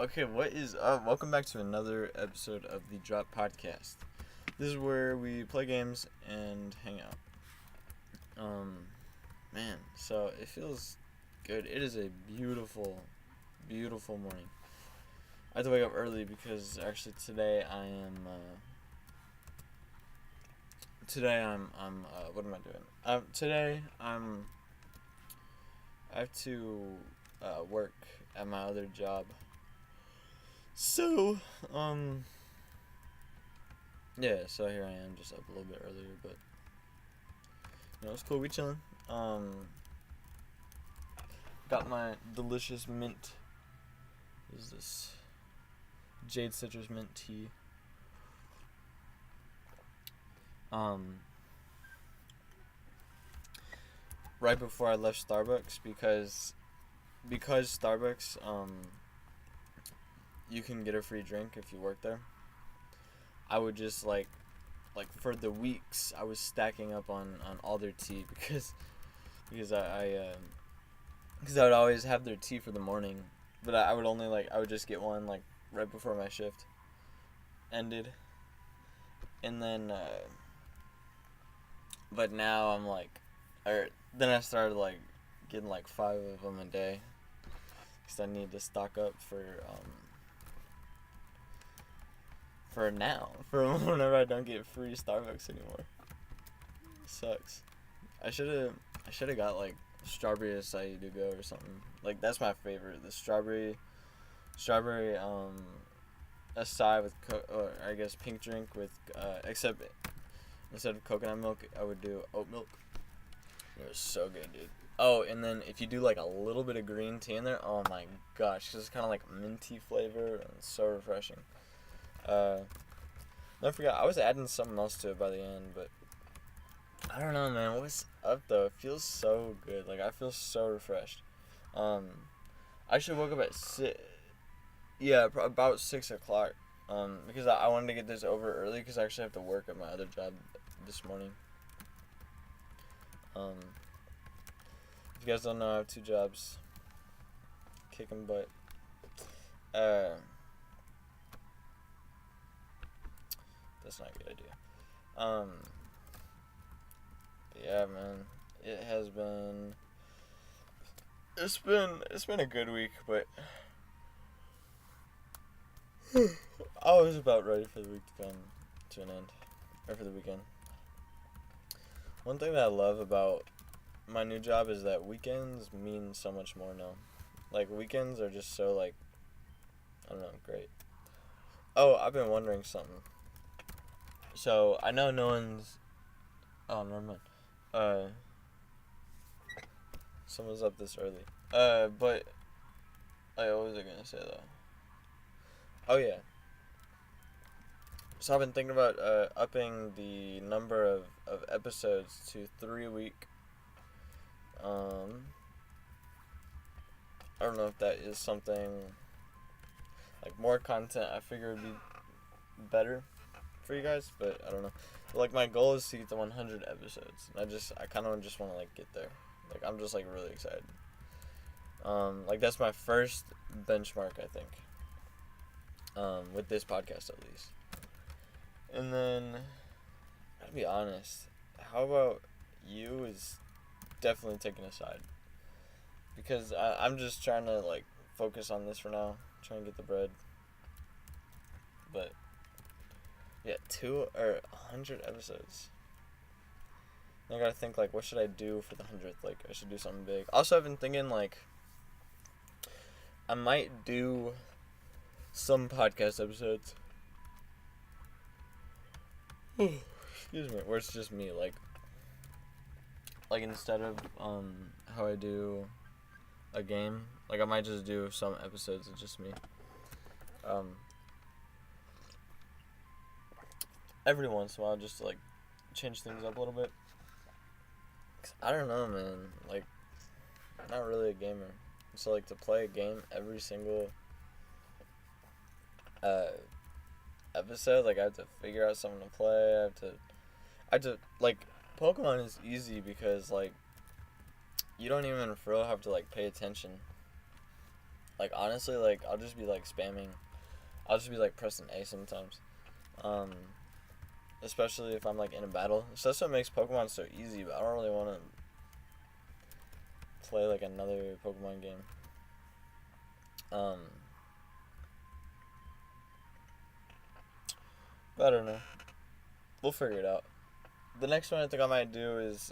Okay, what is up? Welcome back to another episode of the TheDropPodcast. This is where we play games and hang out. Man, so it feels good. It is a beautiful, beautiful morning. I have to wake up early because actually today what am I doing? I have to work at my other job. So, yeah, so here I am, just up a little bit earlier, but, it's cool, we chilling. Got my delicious mint, what is this, Jade Citrus Mint Tea. Right before I left Starbucks, because Starbucks, you can get a free drink if you work there. I would just like for the weeks I was stacking up on all their tea because I would always have their tea for the morning, but I would only I would just get one right before my shift ended, and then but now then I started getting 5 of them a day because I need to stock up for now, for whenever I don't get free Starbucks anymore. It sucks. I should have got strawberry acai to go or something. That's my favorite. The strawberry acai with or I guess pink drink with except instead of coconut milk, I would do oat milk. It was so good, dude. Oh, and then if you do a little bit of green tea in there, oh my gosh, it's kind of minty flavor and it's so refreshing. Don't forget, I was adding something else to it by the end, but I don't know, man. What's up though? It feels so good. I feel so refreshed. I should woke up at about 6:00. Because I wanted to get this over early because I actually have to work at my other job this morning. If you guys don't know, I have 2 jobs. Kicking butt. That's not a good idea. But yeah, man, it has been. It's been a good week, but I was about ready for the week to come to an end, or for the weekend. One thing that I love about my new job is that weekends mean so much more now. Weekends are just so I don't know, great. Oh, I've been wondering something. So, I know no one's... Oh, never mind. Someone's up this early. But... what was I gonna say, though? Oh, yeah. So, I've been thinking about, upping the number of episodes to 3 a week. I don't know if that is something... more content I figure would be better for you guys, but I don't know. My goal is to get to 100 episodes. And I kind of just want to get there. I'm just really excited. That's my first benchmark, I think. With this podcast at least. And then, gotta be honest, how about you is definitely taking a side. Because I'm just trying to focus on this for now, trying to get the bread. But yeah, 100 episodes. I gotta think what should I do for the 100th? I should do something big. Also, I've been thinking I might do some podcast episodes. Excuse me, where it's just me, instead of how I do a game, I might just do some episodes of just me. Every once in a while, just to change things up a little bit. 'Cause I don't know, man. I'm not really a gamer. So to play a game every single episode, I have to figure out something to play. I have to Pokemon is easy because you don't even for real have to pay attention. Like, honestly, like, I'll just be, like, spamming. I'll just be, like, pressing A sometimes. Especially if I'm, like, in a battle. So that's what makes Pokemon so easy, but I don't really want to play, like, another Pokemon game. But I don't know. We'll figure it out. The next one I think I might do is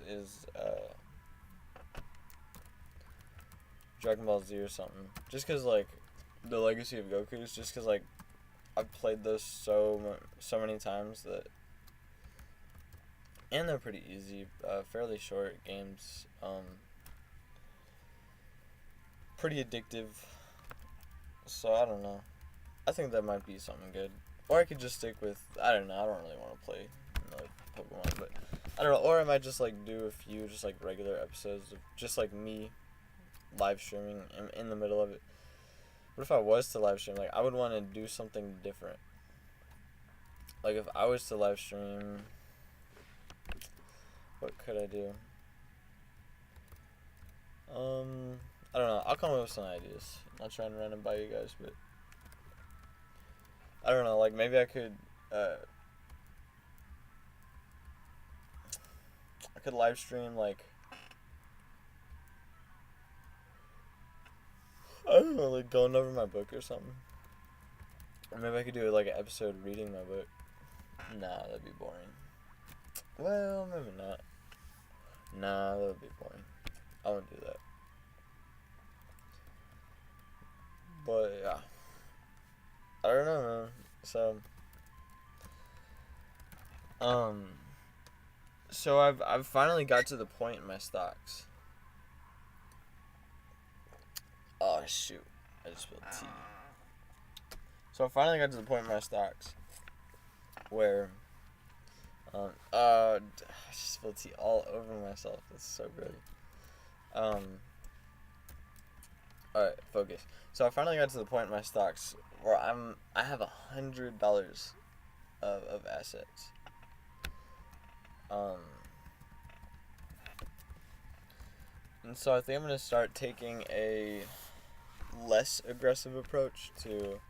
Dragon Ball Z or something. Just because, like, the Legacy of Goku is just because, like, I've played those so many times that... And they're pretty easy. Fairly short games. Pretty addictive. So, I don't know. I think that might be something good. Or I could just stick with... I don't know. I don't really want to play another Pokemon, but... I don't know. Or I might just, like, do a few just, like, regular episodes of just, like, me live streaming in the middle of it. What if I was to live stream? Like, I would want to do something different. Like, if I was to live stream, what could I do? I don't know. I'll come up with some ideas. I'm not trying to run them by you guys, but I don't know. Like, maybe I could live stream, like, I don't know, like, going over my book or something. Or maybe I could do, like, an episode reading my book. Nah, that'd be boring. Well, maybe not. Nah, that would be boring. I wouldn't do that. But, yeah. I don't know, man. So I've finally got to the point in my stocks. Oh, shoot. I just spilled tea. So I finally got to the point in my stocks where, I just spilled tea all over myself. That's so great. Alright, focus. So I finally got to the point in my stocks where I have $100 of assets. And so I think I'm gonna start taking a less aggressive approach to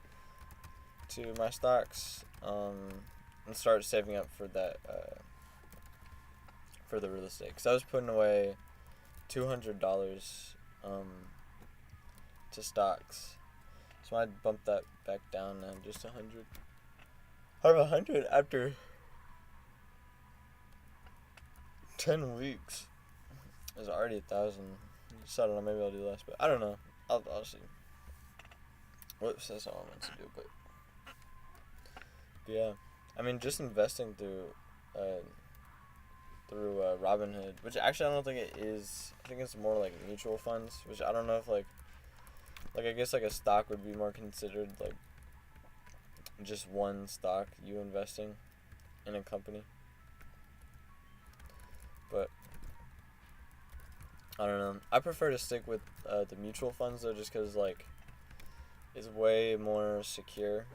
my stocks, and start saving up for that, for the real estate. Cause I was putting away $200 to stocks, so I'd bump that back down now, just 100. I have 100 after 10 weeks. It's already 1,000. So I don't know, maybe I'll do less, but I don't know. I'll see. Whoops, that's all I meant to do, but yeah. I mean, just investing through Robinhood, which actually I don't think it is. I think it's more like mutual funds, which I don't know if like I guess like a stock would be more considered like just one stock you investing in a company. But I don't know. I prefer to stick with the mutual funds though, just because like it's way more secure.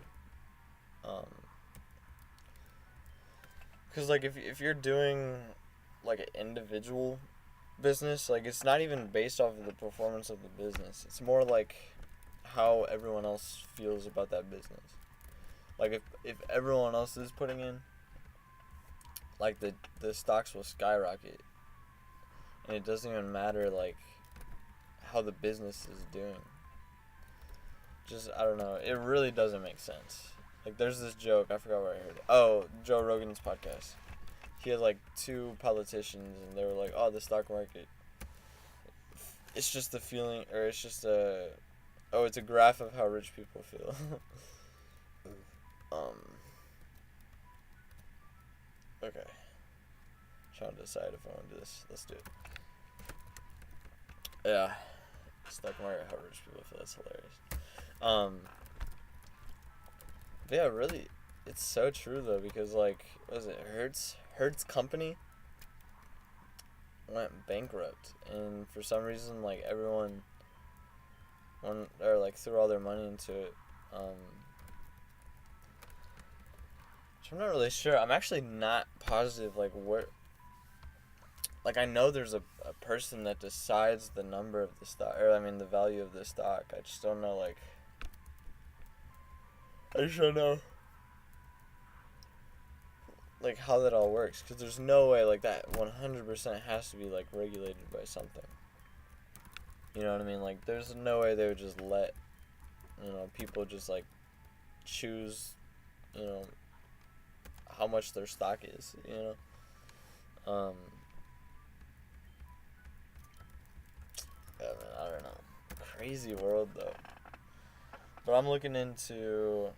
Because like if you're doing like an individual business, like it's not even based off of the performance of the business. It's more like how everyone else feels about that business. Like if everyone else is putting in, like the stocks will skyrocket. And it doesn't even matter like how the business is doing. Just I don't know. It really doesn't make sense. Like there's this joke, I forgot where I heard it. Oh, Joe Rogan's podcast. He had like two politicians and they were like, "Oh, the stock market. It's just the feeling, or it's just it's a graph of how rich people feel." Okay. Trying to decide if I want to do this. Let's do it. Yeah. Stock market, how rich people feel. That's hilarious. But yeah, really, it's so true though, because like, what was it? Hertz company went bankrupt, and for some reason, like everyone threw all their money into it. Which I'm not really sure. I'm actually not positive, like like, I know there's a person that decides the number of the stock, or I mean the value of the stock. I just don't know, like, I just don't know, like, how that all works, because there's no way, like, that 100% has to be, like, regulated by something. You know what I mean? Like, there's no way they would just let, people just, like, choose, how much their stock is, yeah, man, I don't know. Crazy world, though. But I'm looking into,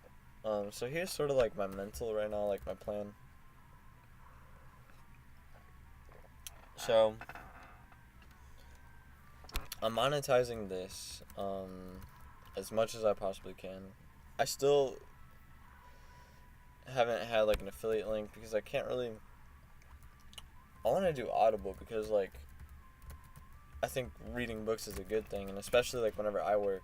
so here's sort of, like, my mental right now, like, my plan. So, I'm monetizing this, as much as I possibly can. I still haven't had, like, an affiliate link, because I can't really, I want to do Audible, because, like, I think reading books is a good thing, and especially, like, whenever I work,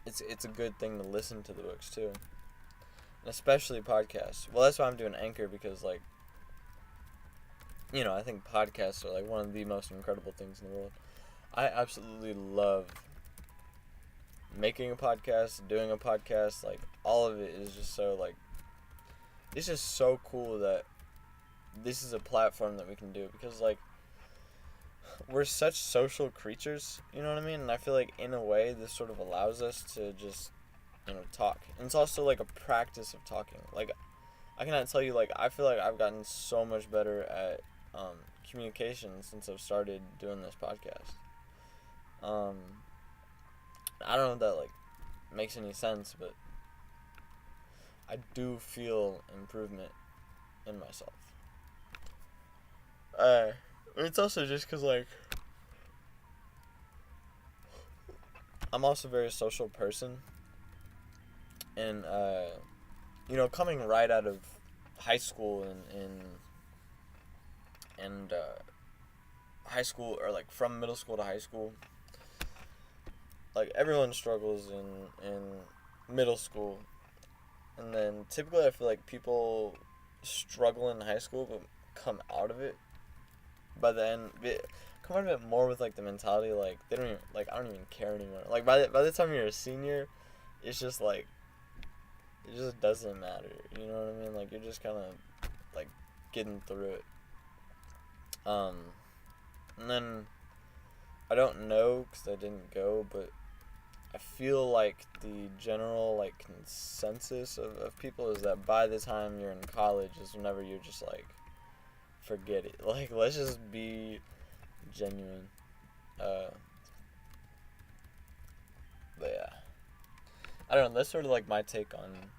it's a good thing to listen to the books, too, and especially podcasts. Well, that's why I'm doing Anchor, because, like, I think podcasts are, like, one of the most incredible things in the world. I absolutely love making a podcast, doing a podcast, like, all of it is just so, like, it's just so cool that this is a platform that we can do, because, like, we're such social creatures, you know what I mean? And I feel like, in a way, this sort of allows us to just, talk. And it's also, like, a practice of talking. Like, I cannot tell you, like, I feel like I've gotten so much better at communication since I've started doing this podcast. I don't know if that, like, makes any sense, but I do feel improvement in myself. It's also just because, like, I'm also a very social person, and coming right out of high school and high school, or, like, from middle school to high school, like, everyone struggles in middle school, and then typically I feel like people struggle in high school but come out of it by the end. Come out of it more with, like, the mentality, like, they don't even, like, I don't even care anymore. Like, by the time you're a senior, it's just, like, it just doesn't matter, you know what I mean? Like, you're just kind of, like, getting through it. And then, I don't know, because I didn't go, but I feel like the general, like, consensus of people is that by the time you're in college is whenever you're just, like, forget it. Like, let's just be genuine. But yeah, I don't know, that's sort of, like, my take on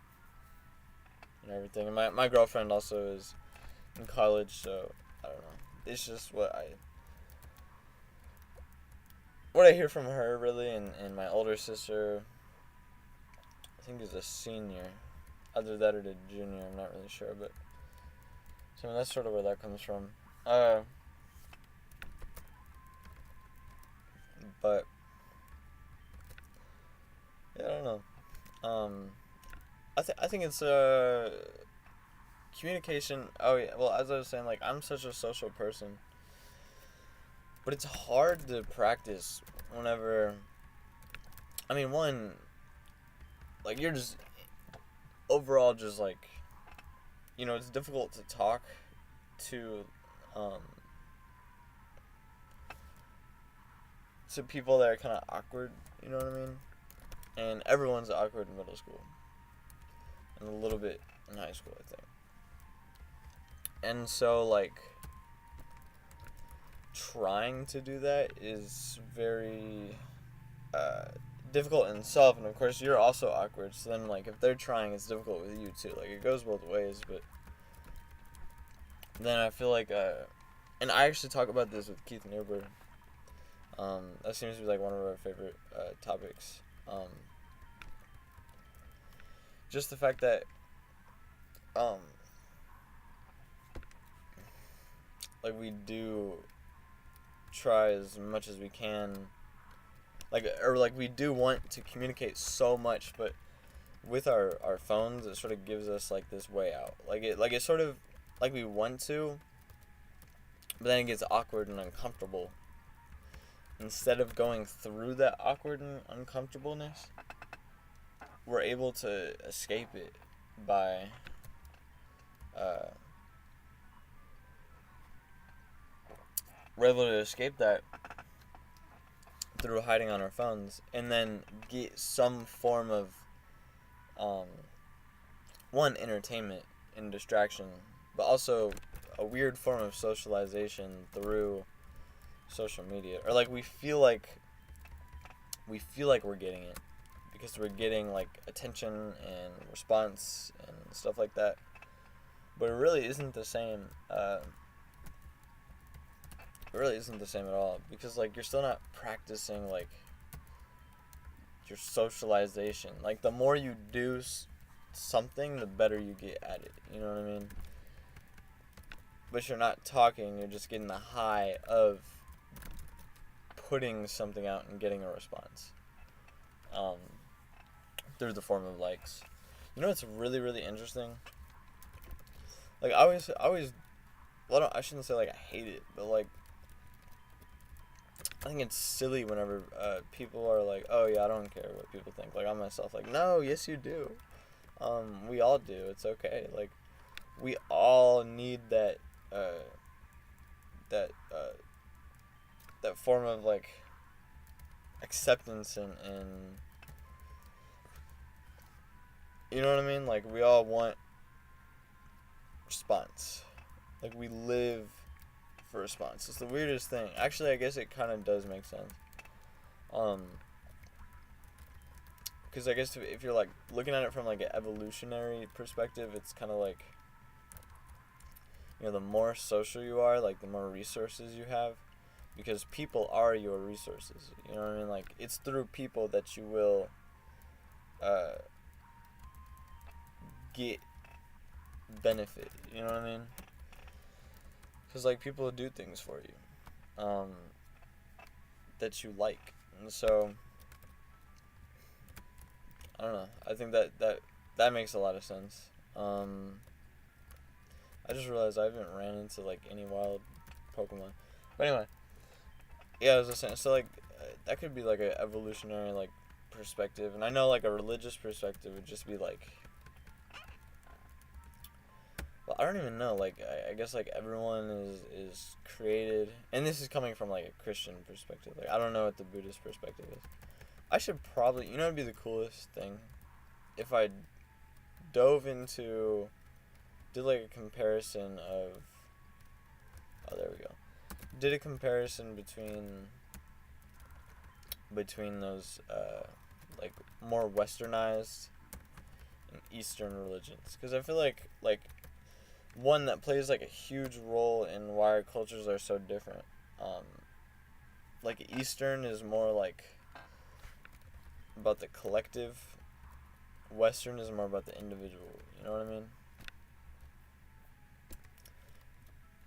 everything. And my girlfriend also is in college, so I don't know. It's just what I hear from her, really, and my older sister, I think, is a senior. Either that or a junior, I'm not really sure, but so, I mean, that's sort of where that comes from. But yeah, I don't know. I think it's communication. Oh yeah, well, as I was saying, like, I'm such a social person, but it's hard to practice whenever. I mean, one, like, you're just overall just, like, it's difficult to talk to people that are kind of awkward, you know what I mean? And everyone's awkward in middle school, and a little bit in high school, I think. And so, like, trying to do that is very difficult in itself, and of course you're also awkward, so then, like, if they're trying, it's difficult with you too. Like, it goes both ways. But then I feel like and I actually talk about this with Keith Newber. That seems to be, like, one of our favorite topics. Just the fact that like, we do try as much as we can, like, or, like, we do want to communicate so much, but with our phones, it sort of gives us, like, this way out. Like, it sort of, like we want to, but then it gets awkward and uncomfortable. Instead of going through that awkward and uncomfortableness, we're able to escape it by we're able to escape that through hiding on our phones, and then get some form of one, entertainment and distraction, but also a weird form of socialization through social media. Or like we feel like we're getting it because we're getting like attention and response and stuff like that, but it really isn't the same. It really isn't the same at all, because like you're still not practicing like your socialization. Like the more you do something, the better you get at it, you know what I mean? But you're not talking, you're just getting the high of putting something out and getting a response through the form of likes. You know what's really, really interesting? Like I always well, I shouldn't say like I hate it, but like I think it's silly whenever people are like, oh yeah, I don't care what people think. Like, I myself, like, no, yes you do. We all do. It's okay. Like, we all need that that form of like acceptance and you know what I mean? Like, we all want response. Like, we live for response. It's the weirdest thing. Actually, I guess it kind of does make sense. Because I guess if you're like looking at it from like an evolutionary perspective, it's kind of like, you know, the more social you are, like the more resources you have, because people are your resources. You know what I mean? Like, it's through people that you will get benefit. You know what I mean? Because like people do things for you that you like, and so I don't know. I think that makes a lot of sense. I just realized I haven't ran into like any wild Pokemon. But anyway, yeah, I was just saying. So like that could be like an evolutionary like perspective, and I know like a religious perspective would just be like, well, I don't even know. Like I guess like everyone is created, and this is coming from like a Christian perspective. Like I don't know what the Buddhist perspective is. I should probably, you know, it'd be the coolest thing if I dove into, did like a comparison of, oh, there we go, did a comparison between those like more westernized and Eastern religions, because I feel like one that plays like a huge role in why our cultures are so different. Like Eastern is more like about the collective. Western is more about the individual. You know what I mean?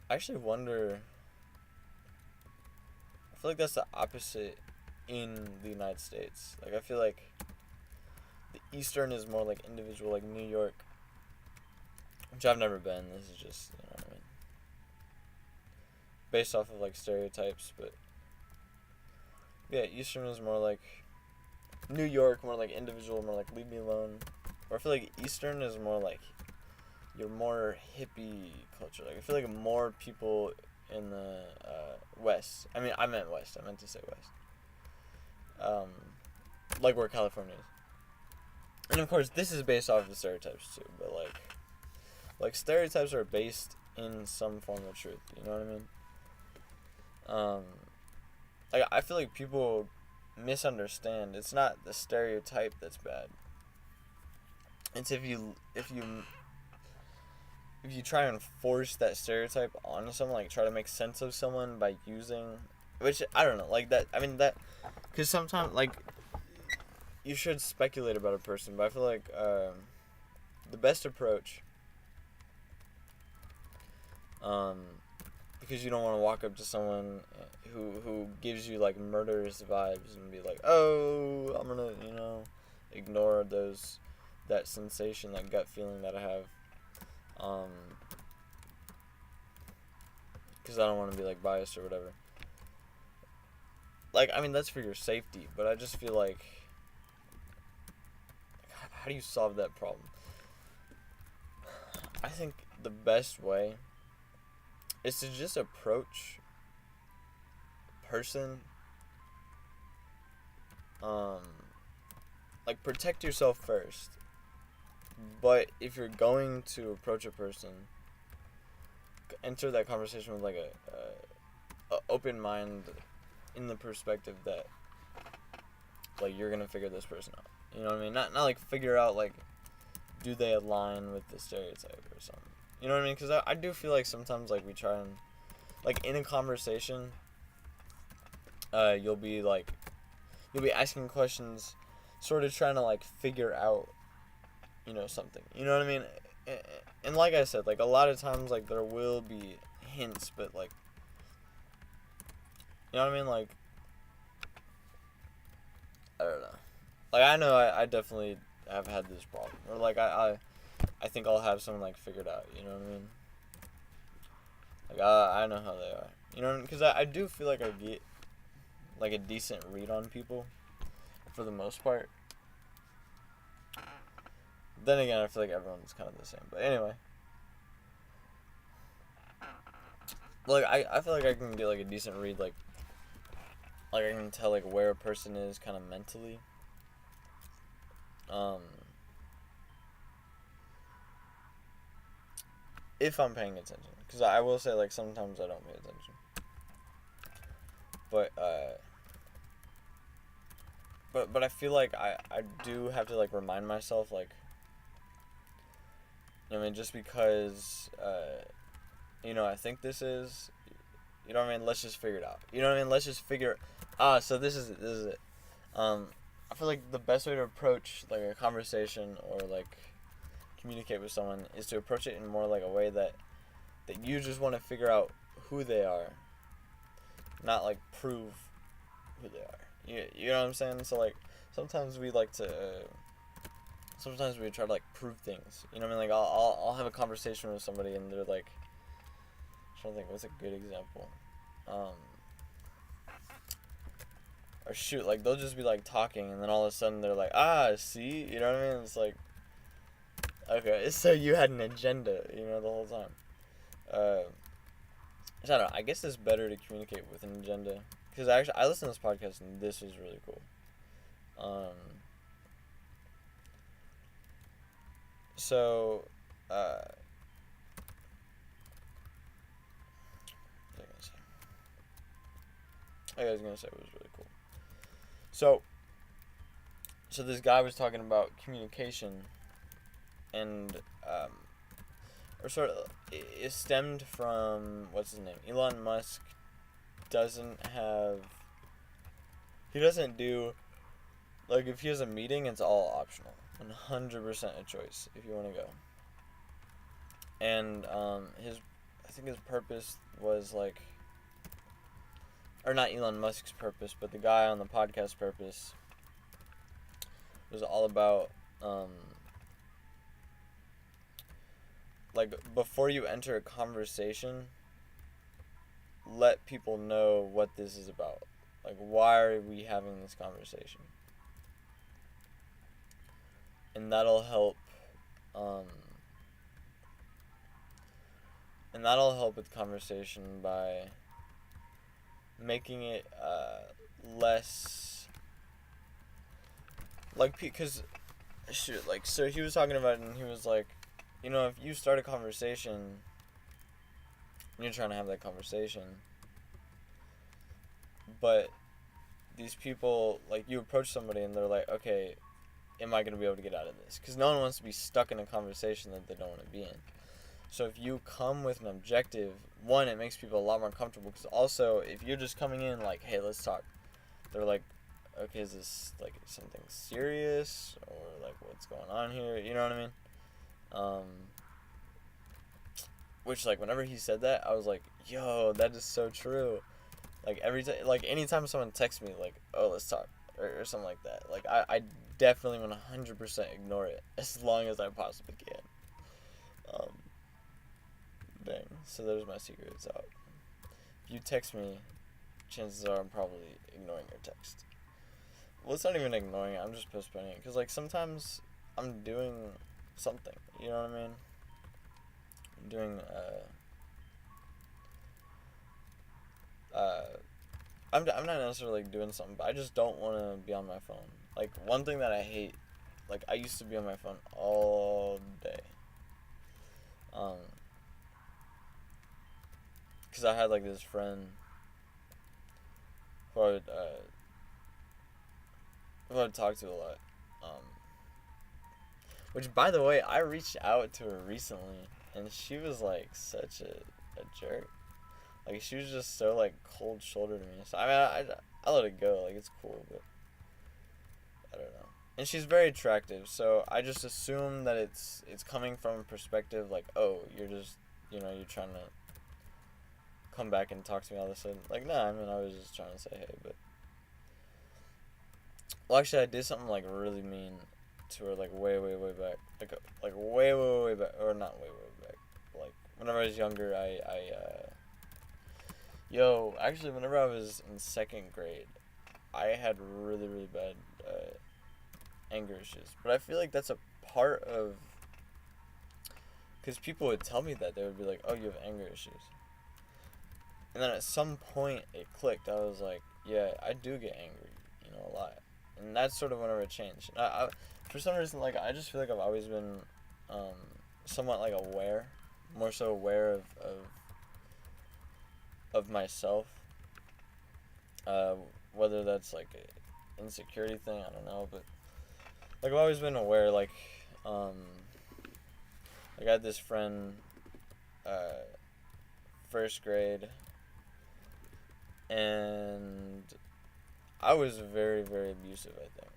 I actually wonder. I feel like that's the opposite in the United States. Like I feel like the Eastern is more like individual, like New York, which I've never been. This is just, you know what I mean, based off of like stereotypes, but yeah, Eastern is more like New York, more like individual, more like leave me alone. Or I feel like Eastern is more like your more hippie culture. Like I feel like more people in the West. I mean, I meant West. I meant to say West. Like where California is. And of course, this is based off of stereotypes too. But like stereotypes are based in some form of truth. You know what I mean? Like I feel like people misunderstand. It's not the stereotype that's bad. It's if you try and force that stereotype onto someone, like try to make sense of someone by using, which I don't know, like that. I mean that, because sometimes like you should speculate about a person, but I feel like the best approach, because you don't want to walk up to someone who gives you like murderous vibes and be like, oh, I'm gonna, you know, ignore that sensation, that gut feeling that I have. because I don't want to be, like, biased or whatever. Like, I mean, that's for your safety, but I just feel like, how do you solve that problem? I think the best way is to just approach a person, like, protect yourself first. But if you're going to approach a person, enter that conversation with, like, a open mind, in the perspective that, like, you're gonna figure this person out. You know what I mean? Not like figure out, like, do they align with the stereotype or something. You know what I mean? Because I do feel like sometimes, like, we try and, like, in a conversation, you'll be asking questions, sort of trying to, like, figure out, you know, something. You know what I mean? And like I said, like, a lot of times, like, there will be hints, but, like, you know what I mean? Like, I don't know. Like, I know I definitely have had this problem. Or, like, I think I'll have someone, like, figured out. You know what I mean? Like, I know how they are. You know what I mean? Because I do feel like I get, like, a decent read on people, for the most part. Then again, I feel like everyone's kind of the same. But anyway. Like, I feel like I can get, like, a decent read, like I can tell, like, where a person is kind of mentally. If I'm paying attention. Because I will say, like, sometimes I don't pay attention. But I feel like I do have to, like, remind myself, like, I mean, just because, you know, I think this is, you know what I mean, let's just figure it out. You know what I mean, let's just figure, so this is it. I feel like the best way to approach, like, a conversation or, like, communicate with someone is to approach it in more, like, a way that you just want to figure out who they are, not, like, prove who they are. You know what I'm saying? So, like, sometimes we like to, sometimes we try to, like, prove things. You know what I mean? Like, I'll have a conversation with somebody and they're like, I'm trying to think, what's a good example? Or shoot, like, they'll just be, like, talking and then all of a sudden they're like, see? You know what I mean? It's like, okay, so you had an agenda, you know, the whole time. I don't know, I guess it's better to communicate with an agenda. Because actually, I listened to this podcast and this was really cool. So, I was gonna say it was really cool. So this guy was talking about communication, and or sort of, it stemmed from, what's his name? Elon Musk doesn't do, like, if he has a meeting, it's all optional, 100% a choice if you want to go. And I think his purpose was, like, or not Elon Musk's purpose, but the guy on the podcast purpose was all about, like, before you enter a conversation, let people know what this is about. Like, why are we having this conversation? And that'll help, with conversation by making it less, like, because, shoot, like, so he was talking about it and he was like, you know, if you start a conversation and you're trying to have that conversation, but these people, like, you approach somebody and they're like, okay, am I going to be able to get out of this? Because no one wants to be stuck in a conversation that they don't want to be in. So if you come with an objective, one, it makes people a lot more comfortable. Because also, if you're just coming in like, hey, let's talk, they're like, okay, is this, like, something serious? Or, like, what's going on here? You know what I mean? Which, like, whenever he said that, I was like, yo, that is so true. Like, every time, like, anytime someone texts me, like, oh, let's talk, or something like that, like, I definitely 100% ignore it as long as I possibly can. Dang. So there's my secret. It's out. you text me, chances are I'm probably ignoring your text. Well, it's not even ignoring it. I'm just postponing it. Because, like, sometimes I'm doing something. You know what I mean? I'm doing, I'm not necessarily, like, doing something, but I just don't want to be on my phone. Like, one thing that I hate, like, I used to be on my phone all day. Because I had, like, this friend who I'd talk to a lot. Which, by the way, I reached out to her recently, and she was, like, such a jerk. Like, she was just so, like, cold-shouldered to me. So, I mean, I let it go. Like, it's cool, but I don't know. And she's very attractive, so I just assume that it's coming from a perspective, like, oh, you're just, you're trying to come back and talk to me all of a sudden. Like, nah, I mean, I was just trying to say hey, but... Well, actually, I did something, like, really mean to her, like, way back. Like way back. Or not way back. Like, whenever I was younger, actually, whenever I was in 2nd grade, I had really bad anger issues. But I feel like that's a part of... Because people would tell me that. They would be like, oh, you have anger issues. And then at some point, it clicked. I was like, yeah, I do get angry, a lot. And that's sort of whenever it changed. For some reason, like, I just feel like I've always been somewhat, like, aware. More so aware of myself. Whether that's, like, an insecurity thing, I don't know. But, like, I've always been aware, like, I had this friend, 1st grade, and I was very abusive, I think.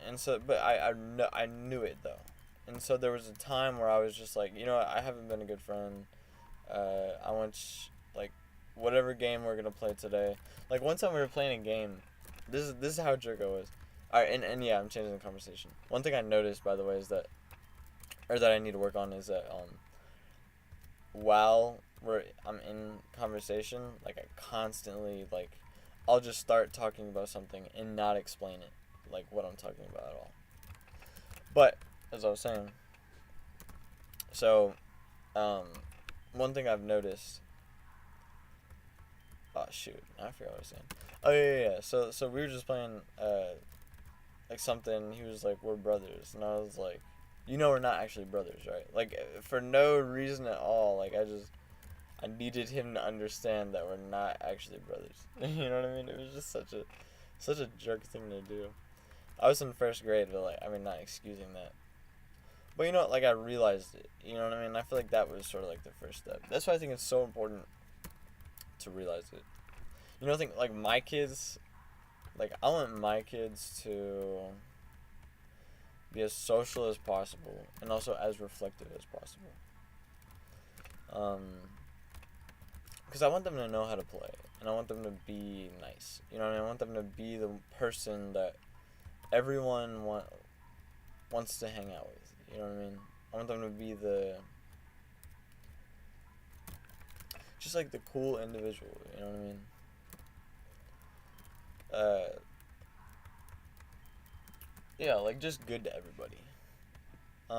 And so, but I knew it, though. And so there was a time where I was just like, I haven't been a good friend. I want, like, whatever game we're going to play today. Like, one time we were playing a game. This is how jerk I was. Alright, and yeah, I'm changing the conversation. One thing I noticed, by the way, is that, or that I need to work on, is that, while I'm in conversation, like, I constantly, like, I'll just start talking about something and not explain it, like, what I'm talking about at all. But, as I was saying, so, one thing I've noticed, oh, shoot, I forgot what I was saying. Oh, yeah. So we were just playing, like, something, he was like, we're brothers, and I was like, we're not actually brothers, right? Like, for no reason at all, like, I needed him to understand that we're not actually brothers. You know what I mean? It was just such a jerk thing to do. I was in 1st grade, but, like, I mean, not excusing that. But, like, I realized it. You know what I mean? I feel like that was sort of, like, the first step. That's why I think it's so important to realize it. I think, like, my kids, like, I want my kids to be as social as possible and also as reflective as possible. Because I want them to know how to play, and I want them to be nice. You know what I mean? I want them to be the person that everyone wants to hang out with. You know what I mean? I want them to be just like the cool individual. You know what I mean? Yeah, like, just good to everybody. You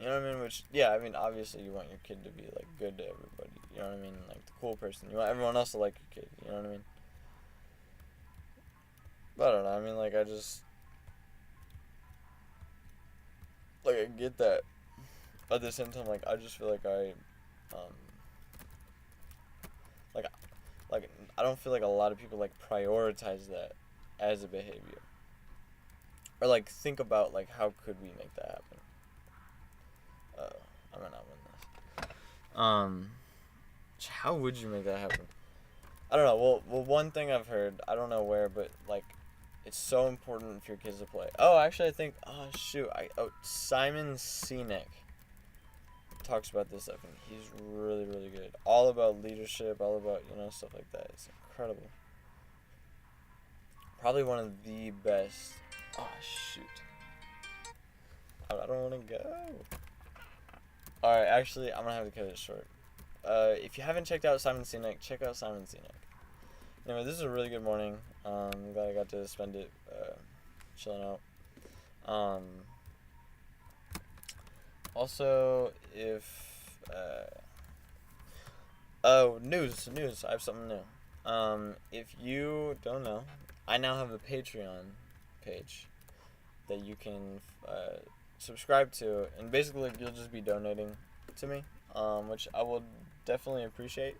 know what I mean? Which, yeah, I mean, obviously you want your kid to be, like, good to everybody. You know what I mean? Like, the cool person. You want everyone else to like your kid. You know what I mean? But I don't know. I mean, like, I just... Like, I get that. But at the same time, like, I just feel like like, I don't feel like a lot of people, like, prioritize that as a behavior. Or, like, think about, like, how could we make that happen? I might not win this. How would you make that happen? I don't know. Well, one thing I've heard, I don't know where, but, like, it's so important for your kids to play. Oh, actually, I think, Simon Sinek talks about this stuff, and he's really good. All about leadership, all about, stuff like that. It's incredible. Probably one of the best. Oh, shoot. I don't want to go. Alright, actually, I'm going to have to cut it short. if you haven't checked out Simon Sinek, check out Simon Sinek. Anyway, this is a really good morning. I'm glad I got to spend it chilling out. Also, if news. I have something new. If you don't know, I now have a Patreon page that you can subscribe to, and basically you'll just be donating to me, which I will definitely appreciate.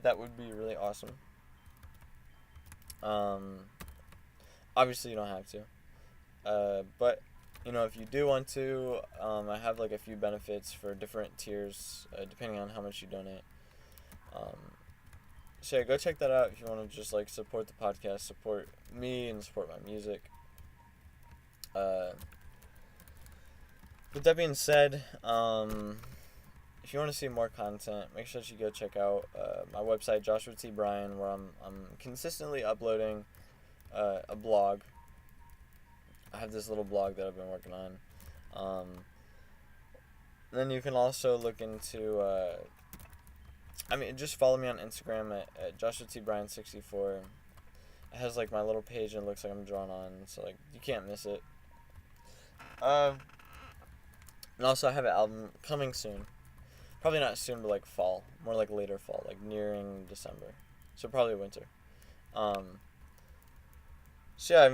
That would be really awesome. Obviously you don't have to, but if you do want to, I have like a few benefits for different tiers, depending on how much you donate. So yeah, go check that out if you want to just like support the podcast, support me, and support my music. With that being said, if you want to see more content, make sure that you go check out my website, Joshua T. Bryan, where I'm consistently uploading a blog. I have this little blog that I've been working on. Then you can also look into, just follow me on Instagram at Joshua T. Bryan 64. It has like my little page and it looks like I'm drawn on, so like you can't miss it. And also I have an album coming soon. Probably not soon, but like fall. More like later fall, like nearing December. So probably winter. So yeah,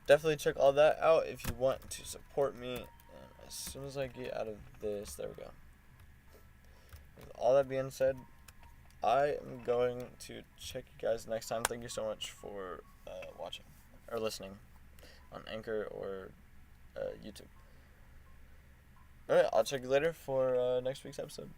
definitely check all that out if you want to support me. And as soon as I get out of this, there we go. With all that being said, I am going to check you guys next time. Thank you so much for watching or listening on Anchor or YouTube. Alright, I'll check you later for next week's episode.